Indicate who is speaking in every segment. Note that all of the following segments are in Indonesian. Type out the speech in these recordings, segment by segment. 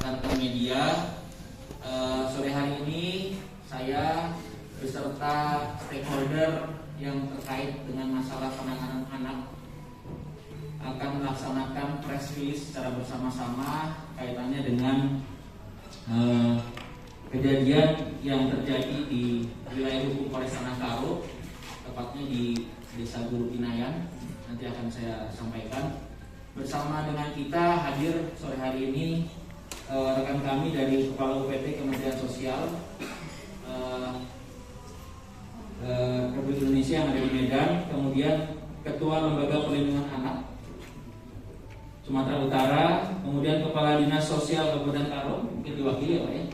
Speaker 1: rekan-rekan media. Sore hari ini saya beserta stakeholder yang terkait dengan masalah penanganan anak akan melaksanakan press release secara bersama-sama kaitannya dengan kejadian yang terjadi di wilayah hukum Polres Tanah-Karo, tepatnya di Desa Guru Pinayan. Nanti akan saya sampaikan. Bersama dengan kita hadir sore hari ini rekan kami dari Kepala UPT Kementerian Sosial Republik Indonesia yang ada di Medan, kemudian Ketua Lembaga Perlindungan Anak Sumatera Utara, kemudian Kepala Dinas Sosial Kabupaten Karo, mungkin diwakili ya Pak ya?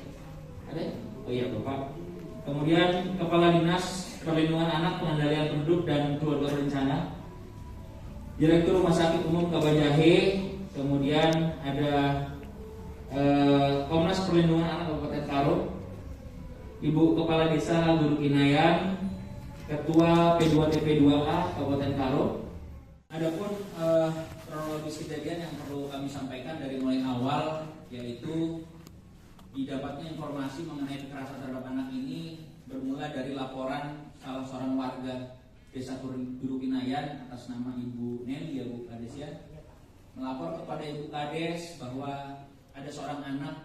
Speaker 1: Ada? Oh iya Bapak. Kemudian Kepala Dinas Perlindungan Anak, Pengendalian Penduduk dan Keluarga Berencana, Direktur Rumah Sakit Umum Kabanjahe, kemudian ada Komnas Perlindungan Anak Kabupaten Karo, Ibu Kepala Desa Guru Pinayan, Ketua P2TP2A Kabupaten Karo. Adapun kronologis kejadian yang perlu kami sampaikan dari mulai awal, yaitu didapatnya informasi mengenai kekerasan terhadap anak ini bermula dari laporan salah seorang warga Desa Guru Pinayan atas nama Ibu Nelly, ya Bu Kades ya, melapor kepada Ibu Kades bahwa ada seorang anak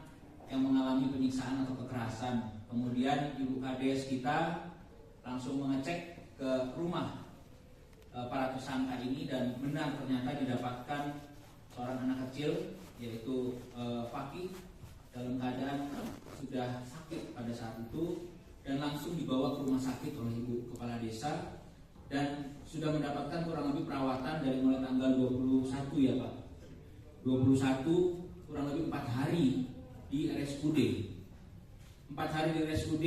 Speaker 1: yang mengalami penyiksaan atau kekerasan. Kemudian Ibu Kades kita langsung mengecek ke rumah para tersangka ini dan benar ternyata didapatkan seorang anak kecil yaitu Fakih dalam keadaan sudah sakit pada saat itu dan langsung dibawa ke rumah sakit oleh Ibu Kepala Desa dan sudah mendapatkan kurang lebih perawatan dari mulai tanggal 21 ya Pak, 21 kurang lebih 4 hari di RSUD. 4 hari di RSUD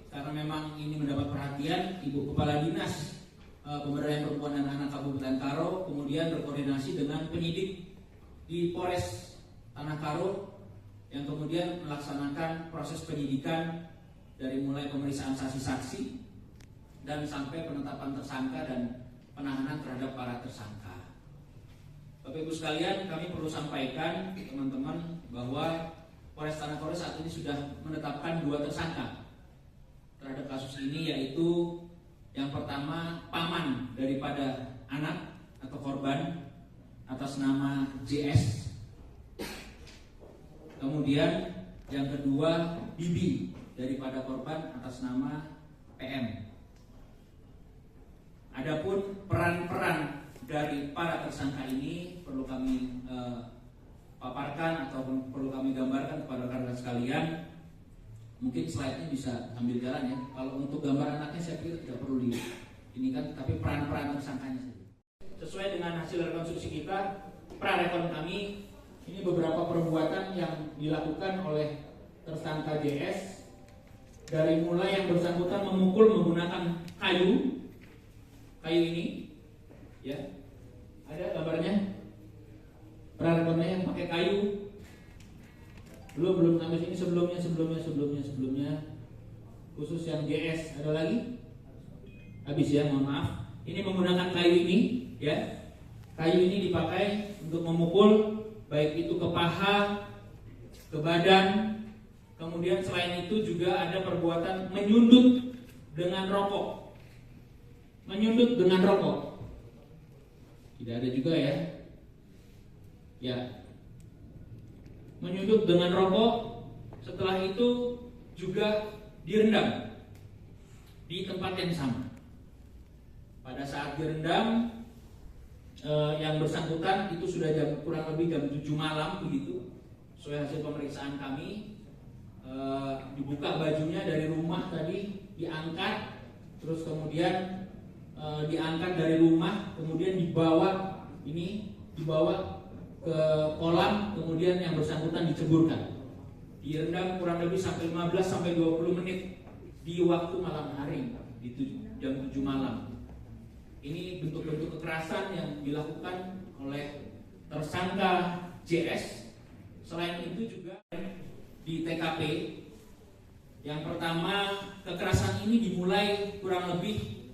Speaker 1: karena memang ini mendapat perhatian Ibu Kepala Dinas Pemberdayaan Perempuan dan Anak Kabupaten Karo kemudian berkoordinasi dengan penyidik di Polres Tanah-Karo yang kemudian melaksanakan proses penyidikan dari mulai pemeriksaan saksi-saksi dan sampai penetapan tersangka dan penanganan terhadap para tersangka. Bapak Ibu sekalian, kami perlu sampaikan teman-teman bahwa Polres Tanah-Karo saat ini sudah menetapkan 2 tersangka terhadap kasus ini, yaitu yang pertama paman daripada anak atau korban atas nama JS. Kemudian yang kedua bibi daripada korban atas nama PM. Adapun peran-peran dari para tersangka ini perlu kami paparkan ataupun perlu kami gambarkan kepada rekan-rekan sekalian. Mungkin slide-nya bisa ambil jalan ya. Kalau untuk gambar anaknya saya pikir tidak perlu ini kan, tapi peran-peran tersangkanya saja. Sesuai dengan hasil rekonstruksi kita, prarekon kami ini beberapa perbuatan yang dilakukan oleh tersangka JS dari mulai yang bersangkutan memukul menggunakan kayu ini ya, ada gambarnya prarekonnya yang pakai kayu. Belum sampai sini, sebelumnya khusus yang JS ada lagi habis ya, mohon maaf. Ini menggunakan kayu ini ya, kayu ini dipakai untuk memukul baik itu ke paha, ke badan. Kemudian selain itu juga ada perbuatan menyundut dengan rokok. Tidak ada juga ya. Ya. Menyundut dengan rokok. Setelah itu juga direndam di tempat yang sama. Pada saat direndam yang bersangkutan itu sudah kurang lebih jam 7 malam begitu. Sesuai hasil pemeriksaan kami, dibuka bajunya dari rumah tadi, diangkat, terus kemudian diangkat dari rumah, kemudian dibawa ke kolam, kemudian yang bersangkutan diceburkan, direndam kurang lebih sampai 15 sampai 20 menit di waktu malam hari, di jam 7 malam. Ini bentuk-bentuk kekerasan yang dilakukan oleh tersangka JS. Selain itu juga di TKP, yang pertama kekerasan ini dimulai kurang lebih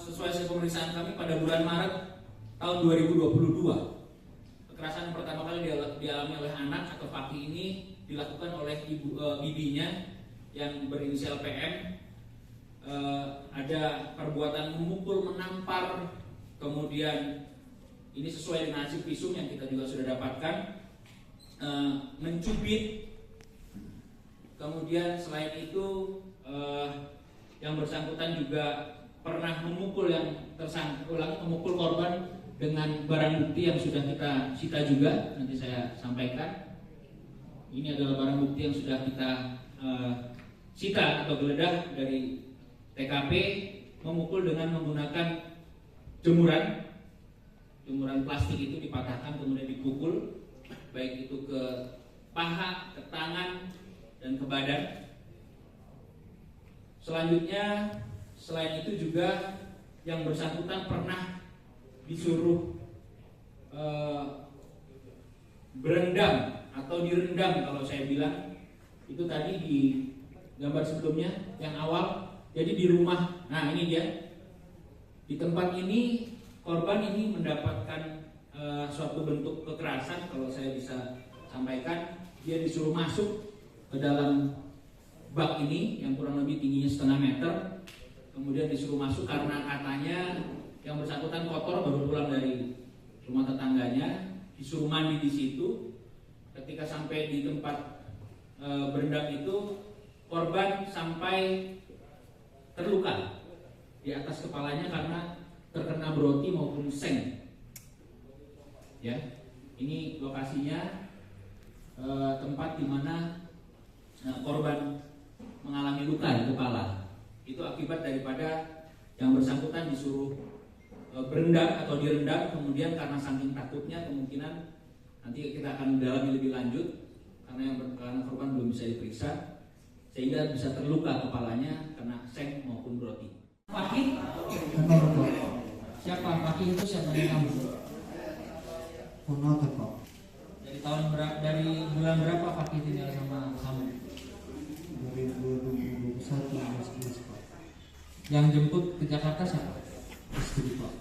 Speaker 1: sesuai hasil pemeriksaan kami pada bulan Maret tahun 2022. Kekerasan yang pertama kali dialami oleh anak atau Paki ini dilakukan oleh bibinya yang berinisial PM. Ada perbuatan memukul, menampar, kemudian ini sesuai dengan hasil visum yang kita juga sudah dapatkan, mencubit, kemudian selain itu yang bersangkutan juga pernah memukul memukul korban dengan barang bukti yang sudah kita sita juga, nanti saya sampaikan. Ini adalah barang bukti yang sudah kita sita atau geledah dari TKP, memukul dengan menggunakan jemuran plastik itu dipatahkan kemudian dipukul, baik itu ke paha, ke tangan, dan ke badan. Selanjutnya, selain itu juga yang bersangkutan pernah disuruh berendam atau direndam kalau saya bilang. Itu tadi di gambar sebelumnya yang awal. Jadi di rumah, nah ini dia, di tempat ini korban ini mendapatkan suatu bentuk kekerasan, kalau saya bisa sampaikan. Dia disuruh masuk ke dalam bak ini yang kurang lebih tingginya 1,5 meter, kemudian disuruh masuk karena katanya yang bersangkutan kotor, baru pulang dari rumah tetangganya, disuruh mandi di situ. Ketika sampai di tempat berendam itu, korban sampai terluka di atas kepalanya karena terkena broti maupun seng. Ya, ini lokasinya, tempat di mana korban mengalami luka di kepala. Itu akibat daripada yang bersangkutan disuruh berendam atau direndam, kemudian karena saking takutnya kemungkinan nanti kita akan dalami lebih lanjut karena korban belum bisa diperiksa, sehingga bisa terluka kepalanya kena seng maupun broti. Paki? Siapa Paki itu? Siapa yang kamu?
Speaker 2: Ponakan Pak.
Speaker 1: Dari bulan berapa Paki tinggal sama kamu?
Speaker 2: Dari 2021 Pak.
Speaker 1: Yang jemput ke Jakarta siapa?
Speaker 2: Istri Pak.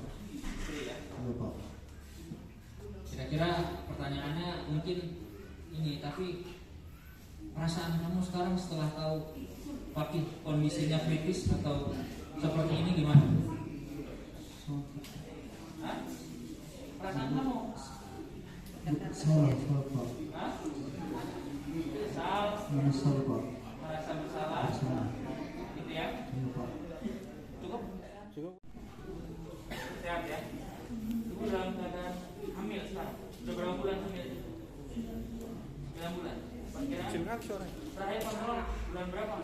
Speaker 2: Iya Pak.
Speaker 1: Kira-kira pertanyaannya mungkin ini, tapi perasaan kamu sekarang setelah tahu Paki kondisinya kritis atau seperti ini gimana? Hah? Perasaan kamu?
Speaker 2: Salah Pak.
Speaker 1: Hah?
Speaker 2: Menyesal Pak.
Speaker 1: Merasa bersalah?
Speaker 2: Bersalah.
Speaker 1: Gitu ya?
Speaker 2: Iya Pak.
Speaker 1: Cukup? Sehat ya? Ibu dalam keadaan hamil sekarang? Sudah berapa bulan hamil? 9 bulan? Terakhir kontrol bulan berapa?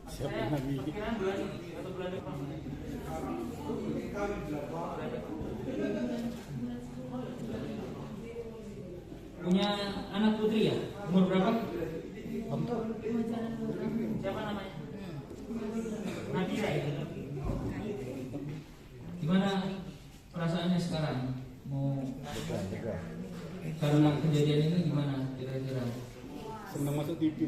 Speaker 1: Saya perkiraan bulan ini atau bulan depan? Punya anak putri ya? Umur berapa? Siapa namanya? Nadira ya? Gimana perasaannya sekarang? Mau karena kejadian ini gimana kira-kira?
Speaker 3: Senang masuk TV.